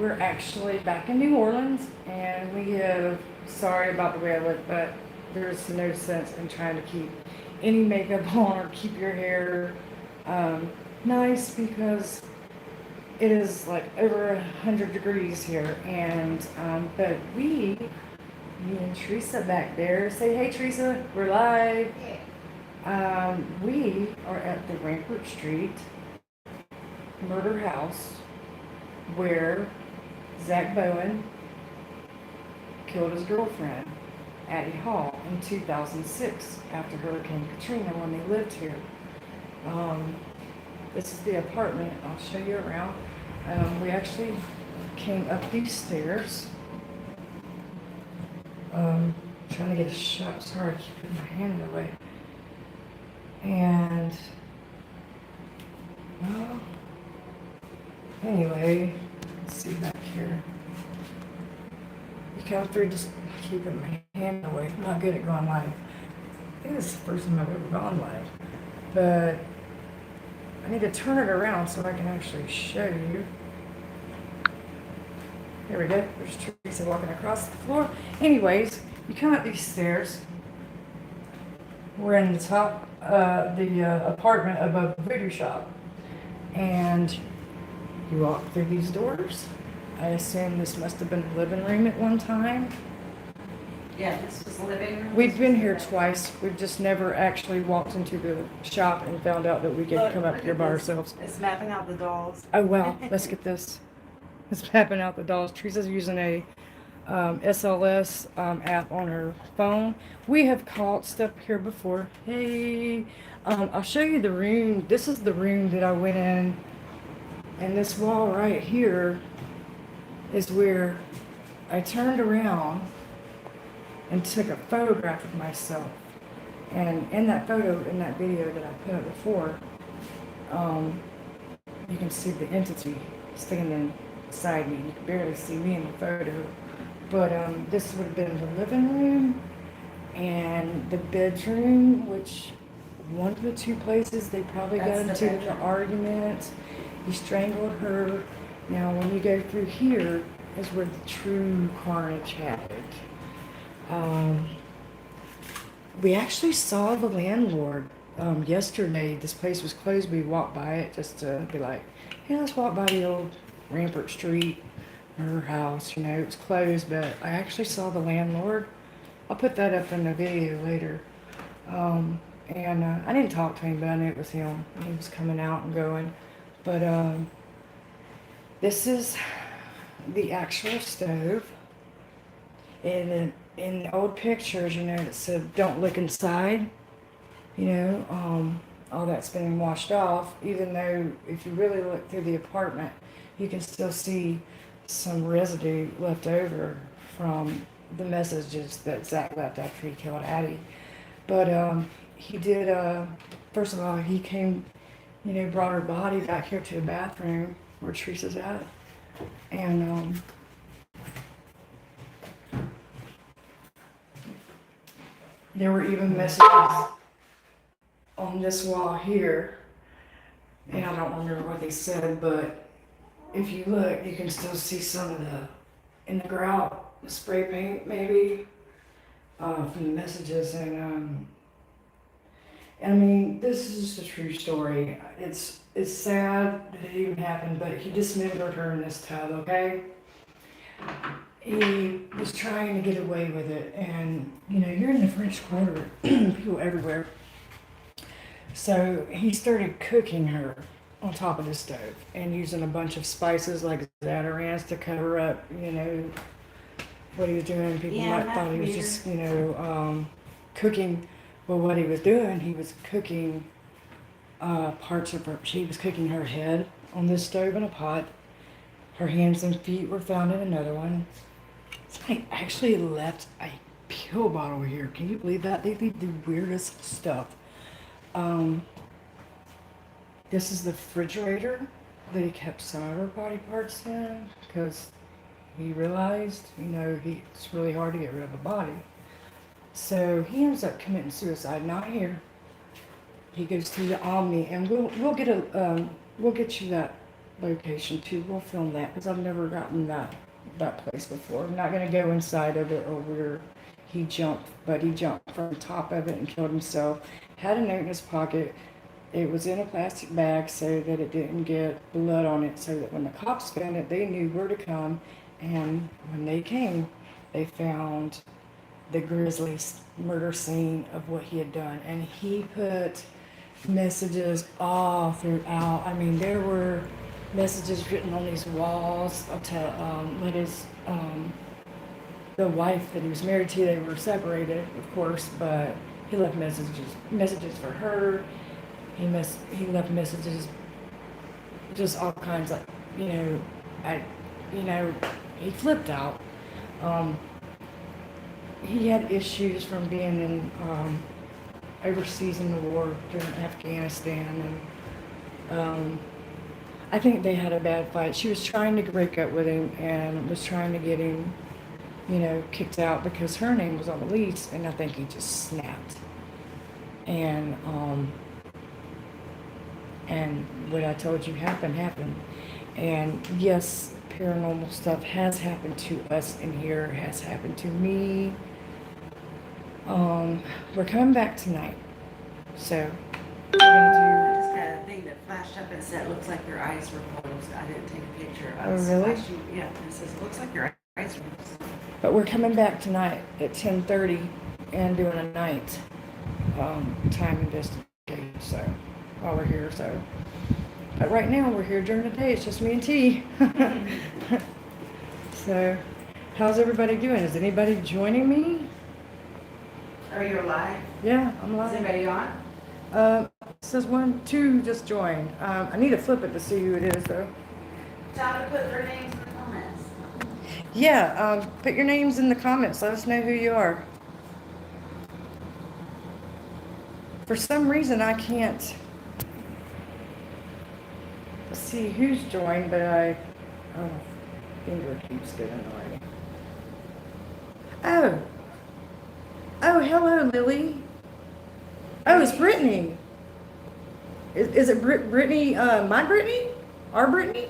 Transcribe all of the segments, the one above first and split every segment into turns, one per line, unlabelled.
We're actually back in New Orleans, and we have, sorry about the way I look, but there's no sense in trying to keep any makeup on or keep your hair um, nice because it is like over 100 degrees here. And, but me and Teresa back there, say, hey Teresa, we're live. We are at the Rampart Street murder house where Zach Bowen killed his girlfriend, Addie Hall, in 2006 after Hurricane Katrina when they lived here. This is the apartment. I'll show you around. We actually came up these stairs. Trying to get a shot. Sorry, I keep putting my hand in the way. And, well, anyway, let's see back here. You come through just keeping my hand away. I'm not good at going live. I think this is the first time I've ever gone live. But I need to turn it around so I can actually show you. Here we go. There's Teresa walking across the floor. Anyways, you come up these stairs. We're in the top the apartment above the voodoo shop. And you walk through these doors. I assume this must have been the living room at one time.
Yeah, this was the living room.
We've been here twice. We've just never actually walked into the shop and found out that we could come up here by ourselves.
It's mapping out the dolls.
Oh, wow. Let's get this. It's mapping out the dolls. Teresa's using a SLS app on her phone. We have caught stuff here before. Hey, I'll show you the room. This is the room that I went in. And this wall right here is where I turned around and took a photograph of myself. And in that photo, in that video that I put up before, you can see the entity standing beside me. You can barely see me in the photo. But this would have been the living room and the bedroom, which one of the two places they probably got into an argument. He strangled her. Now, when you go through here is where the true carnage happened. We actually saw the landlord yesterday. This place was closed. We walked by it just to be like, hey, let's walk by the old Rampart Street, her house. You know, it was closed, but I actually saw the landlord. I'll put that up in the video later. And I didn't talk to him, but I knew it was him. He was coming out and going. But this is the actual stove. And in the old pictures, you know, it said, don't look inside. You know, all that's been washed off, even though if you really look through the apartment, you can still see some residue left over from the messages that Zach left after he killed Addie. But he did, first of all, he came, you know, brought her body back here to the bathroom where Teresa's at. And there were even messages on this wall here. And I don't remember what they said, but if you look, you can still see some of the, in the grout, the spray paint maybe, from the messages. And I mean, this is just a true story. It's sad that it even happened, but he dismembered her in this tub, okay? He was trying to get away with it, and you know, you're in the French Quarter, people everywhere. So he started cooking her on top of the stove and using a bunch of spices like Zatarans to cover up, you know, what he was doing. People might thought he was just, you know, cooking. Well, what he was doing, he was cooking parts of her. She was cooking her head on this stove in a pot. Her hands and feet were found in another one. Somebody actually left a pill bottle here. Can you believe that? They leave the weirdest stuff. This is the refrigerator that he kept some of her body parts in because he realized, you know, it's really hard to get rid of a body. So he ends up committing suicide, not here. He goes through the Omni, and we'll get you that location too. We'll film that because I've never gotten that place before. I'm not gonna go inside of it or where he jumped, but he jumped from the top of it and killed himself. Had a note in his pocket. It was in a plastic bag so that it didn't get blood on it, so that when the cops found it, they knew where to come. And when they came, they found the grisly murder scene of what he had done. And he put messages all throughout. I mean, there were messages written on these walls to let his the wife that he was married to. They were separated, of course, but he left messages for her. He left messages, just all kinds of, he flipped out. He had issues from being in overseas in the war during Afghanistan, and I think they had a bad fight. She was trying to break up with him and was trying to get him, kicked out because her name was on the lease, and I think he just snapped. And what I told you happened. And yes, paranormal stuff has happened to us in here, has happened to me. We're coming back tonight. So we're gonna
I just got a thing that flashed up and said, looks like your eyes were closed. I didn't take a picture.
Oh, really?
Yeah, it says, looks like your eyes were closed.
But we're coming back tonight at 10:30 and doing a night time investigation. So while we're here, but right now we're here during the day. It's just me and T. So, how's everybody doing? Is anybody joining me?
Are you alive?
Yeah, I'm
Is
live.
anybody on?
It says 1, 2 just joined. I need to flip it to see who it is though.
Tell them to put their names in the comments.
Yeah, put your names in the comments. Let us know who you are. For some reason, I can't see who's joined, but finger keeps getting annoying. Oh, hello, Lily. Oh, it's Brittany. Is it Brittany, my Brittany? Our Brittany?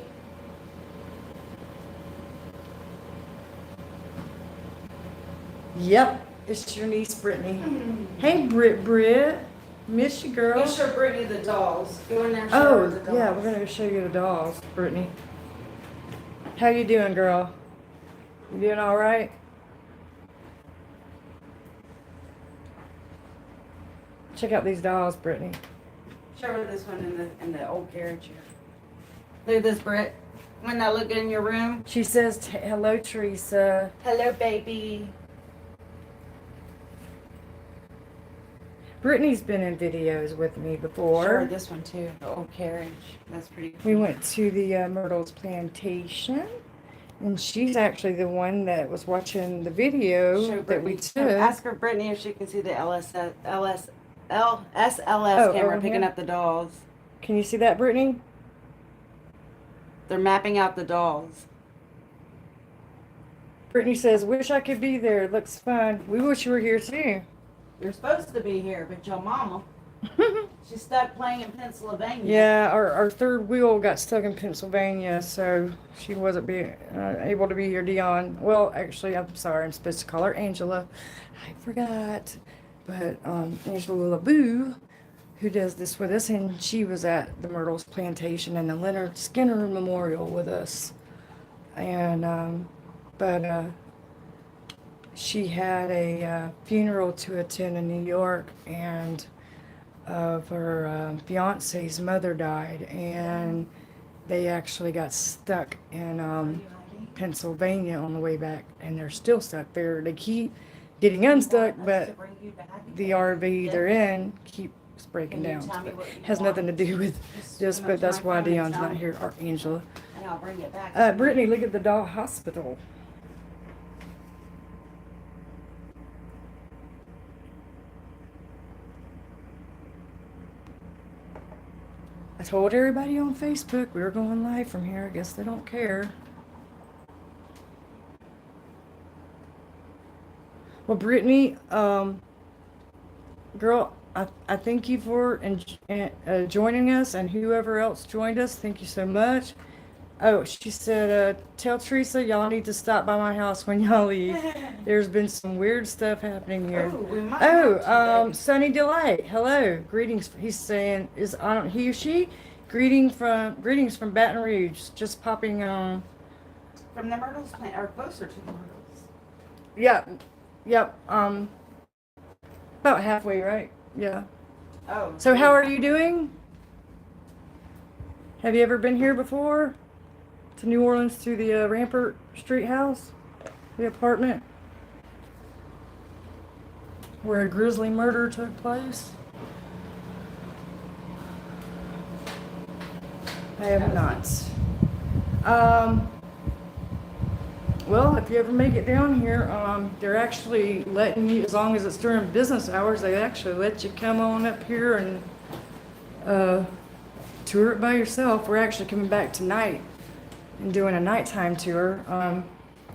Yep, it's your niece, Brittany. Hey, Britt. Miss you, girl.
Go show Brittany the dolls. Go in there and show her the dolls.
Yeah, we're gonna show you the dolls, Brittany. How you doing, girl? You doing all right? Check out these dolls, Brittany.
Show her this one in the old carriage here. Look at this, Britt. Wouldn't that look good in your room?
She says, hello, Teresa.
Hello, baby.
Brittany's been in videos with me
Show her
before.
this one too, the old carriage. That's pretty cool.
We went to the Myrtle's plantation, and she's actually the one that was watching the video
Show
that we
Brittany.
took.
Ask her, Brittany, if she can see the SLS
Oh,
camera
over
picking
here?
up the dolls.
Can you see that, Brittany?
They're mapping out the dolls.
Brittany says, wish I could be there. It looks fun. We wish you were here too.
You're supposed to be here, but your mama, she's stuck playing in Pennsylvania.
Yeah, our third wheel got stuck in Pennsylvania, so she wasn't able to be here, Dion. Well, actually, I'm sorry. I'm supposed to call her Angela. I forgot. But Angela LaBoo, who does this with us, and she was at the Myrtle's plantation and the Leonard Skinner Memorial with us. And, she had a funeral to attend in New York, and of her fiance's mother died, and they actually got stuck in Pennsylvania on the way back, and they're still stuck there. They keep getting unstuck, but the RV they're in keeps breaking down. But has nothing to do with this, but that's why Dion's not here, or Angela.
And I'll bring it back.
Brittany, look at the doll hospital. I told everybody on Facebook we were going live from here. I guess they don't care. Well, Brittany, girl, I thank you for joining us, and whoever else joined us, thank you so much. Oh, she said, tell Teresa y'all need to stop by my house when y'all leave. There's been some weird stuff happening here.
Oh, we might have to.
Sunny Delight. Hello. Greetings. He's saying, I don't, he or she? Greetings from Baton Rouge. Just popping on.
From the Myrtles plant, or closer to the Myrtles.
Yep. About halfway, right? Yeah.
Oh.
So how are you doing? Have you ever been here before? To New Orleans to the Rampart Street house? The apartment? Where a grisly murder took place? I have not. Well, if you ever make it down here, they're actually letting you, as long as it's during business hours, they actually let you come on up here and tour it by yourself. We're actually coming back tonight and doing a nighttime tour. I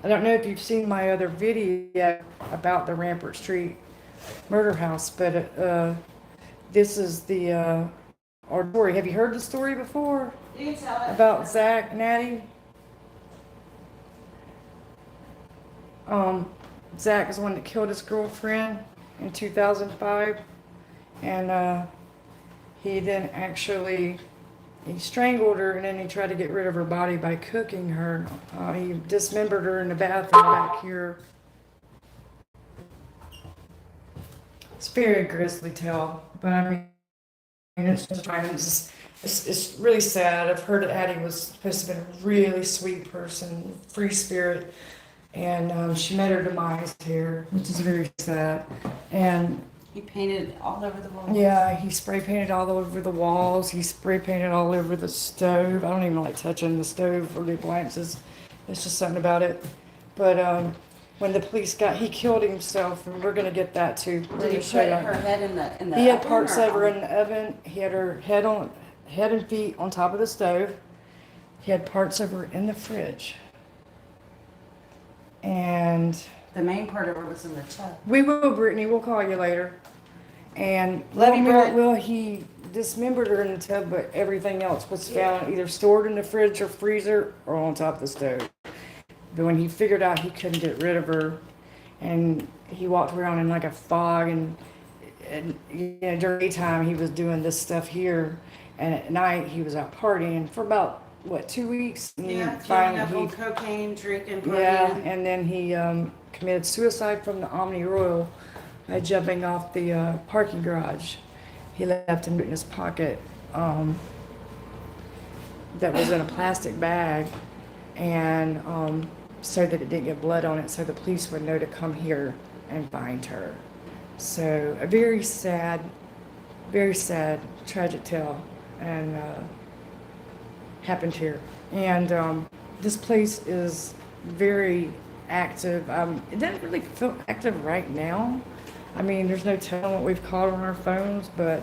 don't know if you've seen my other video about the Rampart Street murder house, but this is the our story. Have you heard the story before
You can tell it.
about Zach Natty? Zach is the one that killed his girlfriend in 2005, and he then actually he strangled her, and then he tried to get rid of her body by cooking her. He dismembered her in the bathroom back here. It's very grisly tale, but I mean, it's really sad. I've heard that Addie was supposed to have been a really sweet person, free spirit, and she met her demise here, which is very sad. And
He painted all over the wall.
yeah, he spray painted all over the walls. He spray painted all over the stove. I don't even like touching the stove or the appliances. It's just something about it. But when the police he killed himself, and we're gonna get that too. We're
Did he
gonna show
put
you.
her head in the
He had
oven,
parts
or
of her
on-
in the oven. He had her head and feet on top of the stove. He had parts of her in the fridge. And
The main part of her was in the tub.
we will, Brittany. We'll call you later. And
Love you, Britt.
well, he dismembered her in the tub, but everything else was found either stored in the fridge or freezer or on top of the stove. But when he figured out he couldn't get rid of her, and he walked around in like a fog, and you know, during the daytime he was doing this stuff here, and at night he was out partying for about 2 weeks. And
Yeah,
finally
up on cocaine, drinking, partying.
yeah, and then he committed suicide from the Omni Royal by jumping off the parking garage. He left a note in his pocket that was in a plastic bag, and so that it didn't get blood on it, so the police would know to come here and find her. So a very sad, tragic tale, and happened here. And this place is very active. It doesn't really feel active right now. I mean, there's no telling what we've caught on our phones, but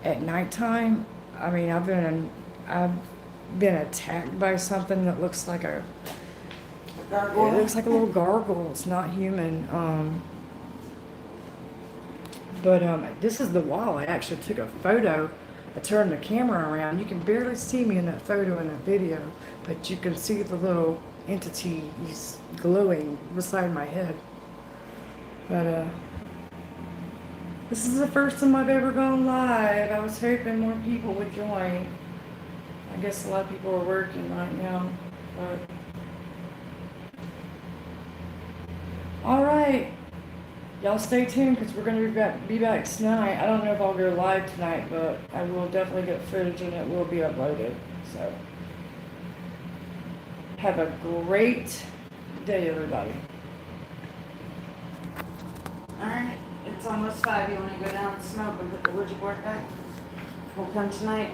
at nighttime, I mean, I've been attacked by something that looks like it looks like a little gargoyle. It's not human. But this is the wall. I actually took a photo. I turned the camera around. You can barely see me in that photo and that video, but you can see the little entity. He's glowing beside my head. But this is the first time I've ever gone live. I was hoping more people would join. I guess a lot of people are working right now, but all right. Y'all stay tuned, because we're going to be back tonight. I don't know if I'll go live tonight, but I will definitely get footage and it will be uploaded. So, have a great day, everybody.
Alright, it's almost 5. You want to go down and smoke and put the Ouija board back? We'll come tonight.